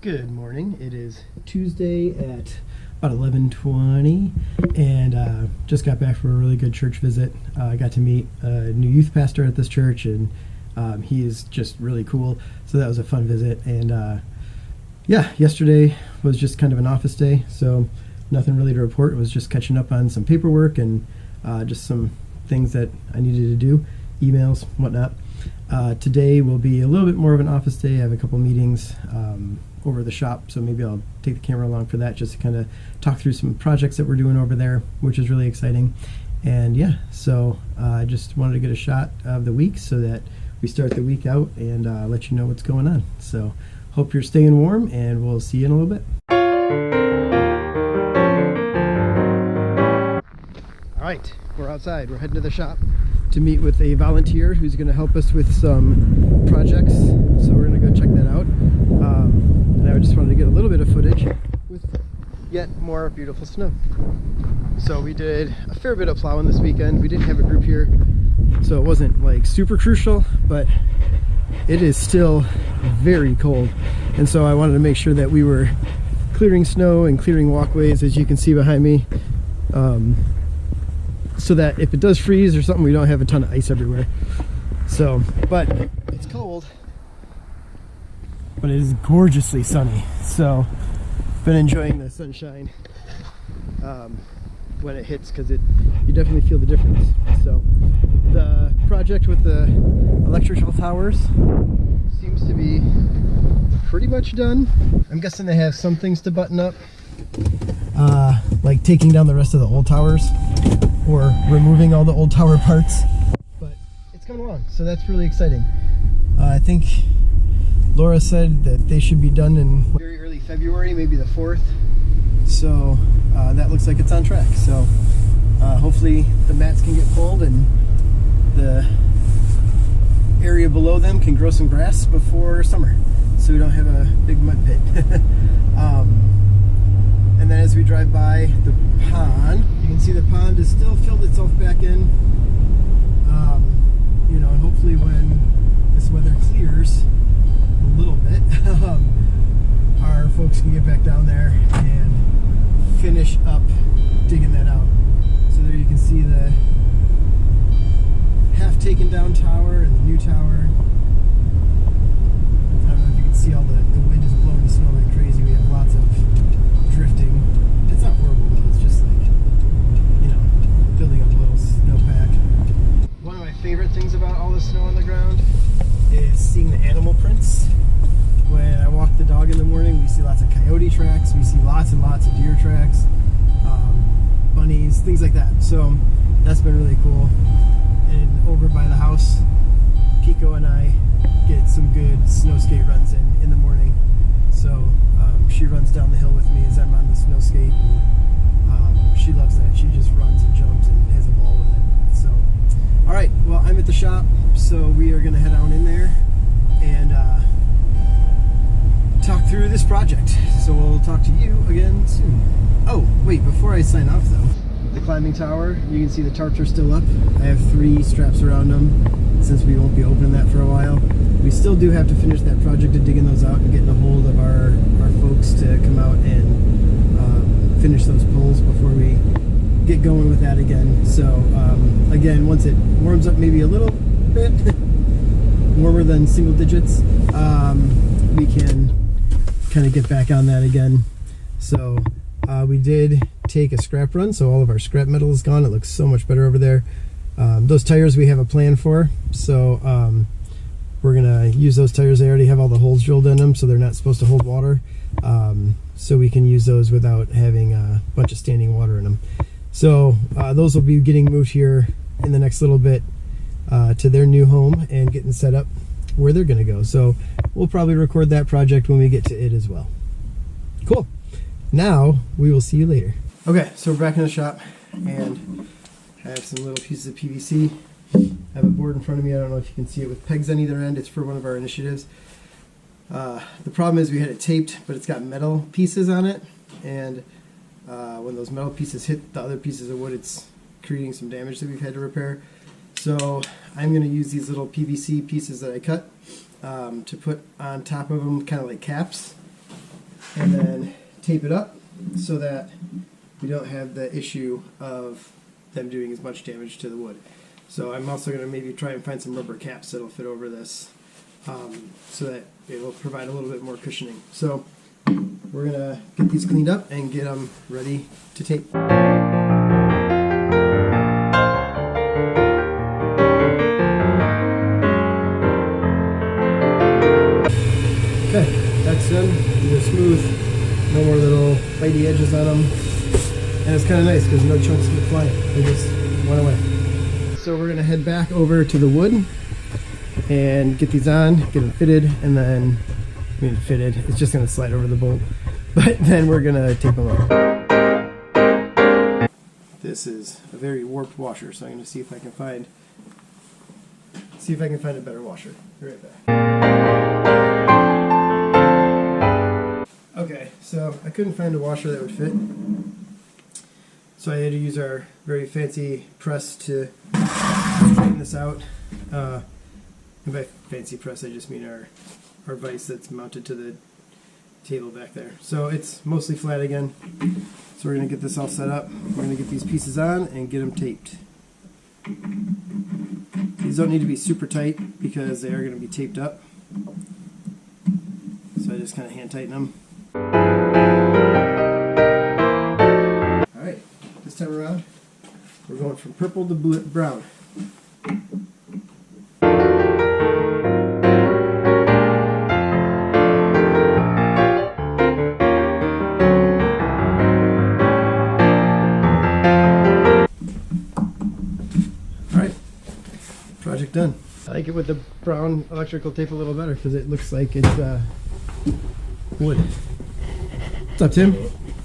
Good morning. It is Tuesday at about 11:20, and just got back from a really good church visit. I got to meet a new youth pastor at this church, and he is just really cool. So that was a fun visit. And yesterday was just kind of an office day, so nothing really to report. It was just catching up on some paperwork and just some things that I needed to do, emails, whatnot. Today will be a little bit more of an office day. I have a couple meetings over the shop, so maybe I'll take the camera along for that, just to kind of talk through some projects that we're doing over there, which is really exciting. And so I just wanted to get a shot of the week so that we start the week out and let you know what's going on. So hope you're staying warm, and we'll see you in a little bit. All right, we're outside. We're heading to the shop to meet with a volunteer who's going to help us with some projects. So we're going to go check that out. And I just wanted to get a little bit of footage with yet more beautiful snow. So we did a fair bit of plowing this weekend. We didn't have a group here, so it wasn't like super crucial, but it is still very cold. And so I wanted to make sure that we were clearing snow and clearing walkways, as you can see behind me, so that if it does freeze or something, we don't have a ton of ice everywhere. So, but it's cold, but it is gorgeously sunny. So been enjoying the sunshine when it hits, because you definitely feel the difference. So the project with the electrical towers seems to be pretty much done. I'm guessing they have some things to button up, like taking down the rest of the old towers or removing all the old tower parts, but it's coming along, so that's really exciting. I think Laura said that they should be done in very early February, maybe the 4th, so that looks like it's on track. So hopefully the mats can get pulled and the area below them can grow some grass before summer, so we don't have a big mud pit. And then as we drive by the pond, you can see the pond has still filled itself back in. And hopefully when this weather clears a little bit, our folks can get back down there and finish up digging that out. So there you can see the half taken down tower and the new tower. I don't know if you can see all the wind is blowing the snow like crazy. We have lots of drifting. It's not horrible though, it's just like, building up a little snowpack. One of my favorite things about all the snow on the ground is seeing the animal prints. When I walk the dog in the morning, we see lots of coyote tracks, we see lots and lots of deer tracks, bunnies, things like that. So that's been really cool. And over by the house, Pico and I get some good snow skate runs in the morning. So she runs down the hill with me as I'm on the snow skate, and she loves that. She just runs and jumps and has a ball with it. So, all right, well, I'm at the shop, so we are going to head on in there and talk through this project. So we'll talk to you again soon. Oh, wait, before I sign off though, the climbing tower, you can see the tarps are still up. I have 3 straps around them since we won't be opening that for a while. We still do have to finish that project of digging those out and getting a hold of our folks to come out and finish those poles before we get going with that again. So again, once it warms up maybe a little bit, warmer than single digits, we can kind of get back on that again. So we did take a scrap run, so all of our scrap metal is gone. It looks so much better over there. Those tires we have a plan for, so we're gonna use those tires. They already have all the holes drilled in them, so they're not supposed to hold water, so we can use those without having a bunch of standing water in them. So those will be getting moved here in the next little bit to their new home and getting set up where they're gonna go. So we'll probably record that project when we get to it as well. Cool. Now we will see you later. Okay, so we're back in the shop, and I have some little pieces of PVC. I have a board in front of me. I don't know if you can see it, with pegs on either end. It's for one of our initiatives. The problem is we had it taped, but it's got metal pieces on it, and when those metal pieces hit the other pieces of wood, it's creating some damage that we've had to repair. So I'm going to use these little PVC pieces that I cut to put on top of them, kind of like caps, and then tape it up so that we don't have the issue of them doing as much damage to the wood. So I'm also going to maybe try and find some rubber caps that'll fit over this so that it will provide a little bit more cushioning. So we're going to get these cleaned up and get them ready to tape. Okay, that's done. They're smooth, no more little bitey edges on them. And it's kind of nice because no chunks went flying. They just went away. So we're going to head back over to the wood and get these on, get them fitted, and then, fitted, it's just going to slide over the bolt. But then we're going to tape them up. This is a very warped washer, so I'm going to see if I can find a better washer. Be right back. Okay, so I couldn't find a washer that would fit. So I had to use our very fancy press to straighten this out. And by fancy press, I just mean our vise that's mounted to the table back there. So it's mostly flat again. So we're going to get this all set up. We're going to get these pieces on and get them taped. These don't need to be super tight because they are going to be taped up. So I just kind of hand tighten them. Alright, this time around, we're going from purple to blue, brown. Alright, project done. I like it with the brown electrical tape a little better because it looks like it's wood. What's up, Tim?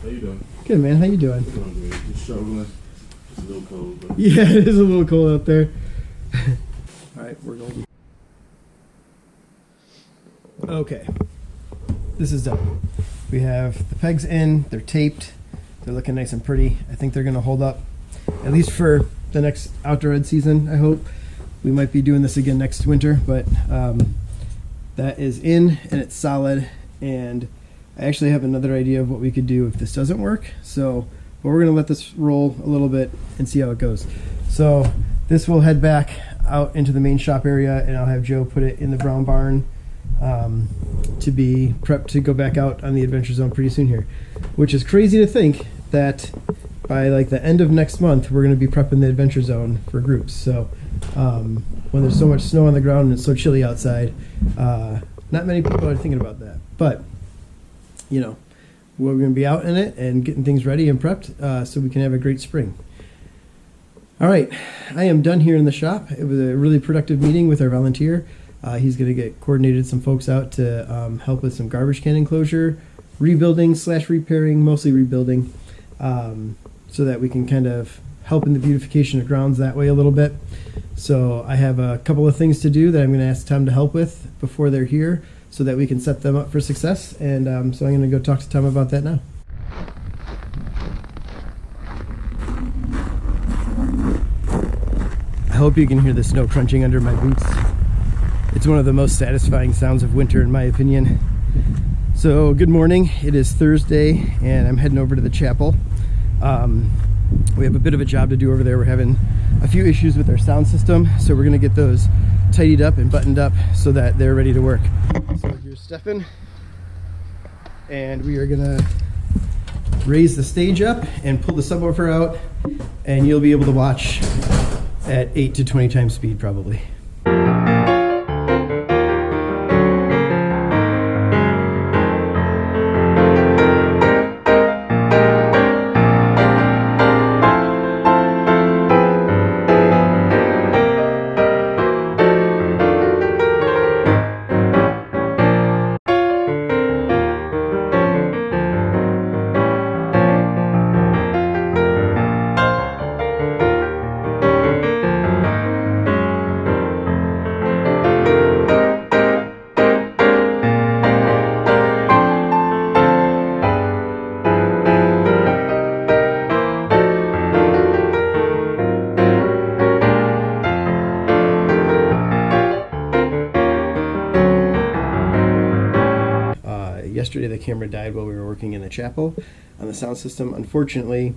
How you doing? Good, man. How you doing? I'm doing great. Just struggling. It's a little cold, but Yeah, it is a little cold out there. Alright, we're going. Okay. This is done. We have the pegs in, they're taped, they're looking nice and pretty. I think they're going to hold up, at least for the next outdoor ed season, I hope. We might be doing this again next winter, but that is in and it's solid. And I actually have another idea of what we could do if this doesn't work. So, but we're going to let this roll a little bit and see how it goes. So this will head back out into the main shop area, and I'll have Joe put it in the brown barn to be prepped to go back out on the Adventure Zone pretty soon here. Which is crazy to think that by like the end of next month, we're going to be prepping the Adventure Zone for groups. So when there's so much snow on the ground and it's so chilly outside, not many people are thinking about that. But, you know, we're going to be out in it and getting things ready and prepped so we can have a great spring. All right, I am done here in the shop. It was a really productive meeting with our volunteer. He's going to get coordinated some folks out to help with some garbage can enclosure, rebuilding / repairing, mostly rebuilding, so that we can kind of help in the beautification of grounds that way a little bit. So I have a couple of things to do that I'm going to ask Tom to help with before they're here so that we can set them up for success. And so I'm going to go talk to Tom about that now. I hope you can hear the snow crunching under my boots. It's one of the most satisfying sounds of winter in my opinion. So good morning, it is Thursday and I'm heading over to the chapel. We have a bit of a job to do over there. We're having a few issues with our sound system, so we're going to get those tidied up and buttoned up so that they're ready to work. So here's Stefan, and we are going to raise the stage up and pull the subwoofer out, and you'll be able to watch at 8 to 20 times speed probably. yesterday the camera died while we were working in the chapel on the sound system. Unfortunately,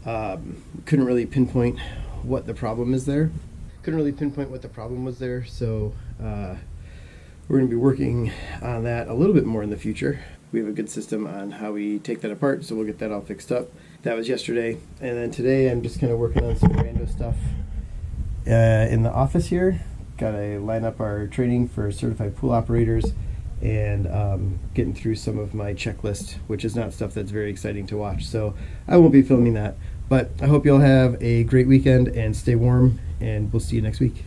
couldn't really pinpoint what the problem was there. So we're going to be working on that a little bit more in the future. We have a good system on how we take that apart, so we'll get that all fixed up. That was yesterday. And then today I'm just kind of working on some rando stuff in the office here. Got to line up our training for certified pool operators and getting through some of my checklist, which is not stuff that's very exciting to watch. So I won't be filming that. But I hope you all have a great weekend and stay warm, and we'll see you next week.